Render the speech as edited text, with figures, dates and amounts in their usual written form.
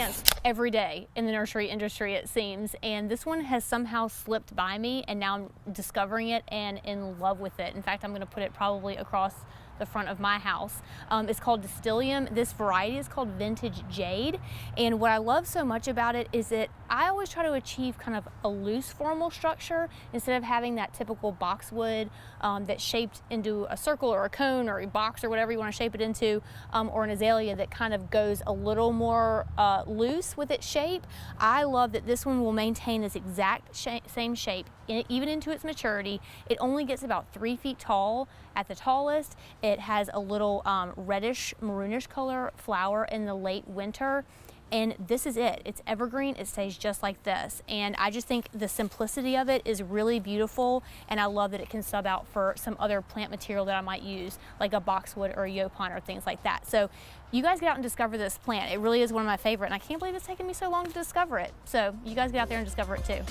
plants every day in the nursery industry, it seems, and this one has somehow slipped by me, and now I'm discovering it and in love with it. In fact, I'm going to put it probably across the front of my house. It's called Distylium. This variety is called Vintage Jade, and what I love so much about it is that I always try to achieve kind of a loose formal structure instead of having that typical boxwood that's shaped into a circle or a cone or a box or whatever you want to shape it into, or an azalea that kind of goes a little more loose with its shape. I love that this one will maintain this exact same shape even into its maturity. It only gets about 3 feet tall at the tallest. It has a little reddish maroonish color flower in the late winter, and this is it. It's evergreen. It stays just like this, and I just think the simplicity of it is really beautiful, and I love that it can sub out for some other plant material that I might use, like a boxwood or a yaupon or things like that. So you guys get out and discover this plant. It really is one of my favorite, and I can't believe it's taken me so long to discover it. So you guys get out there and discover it too.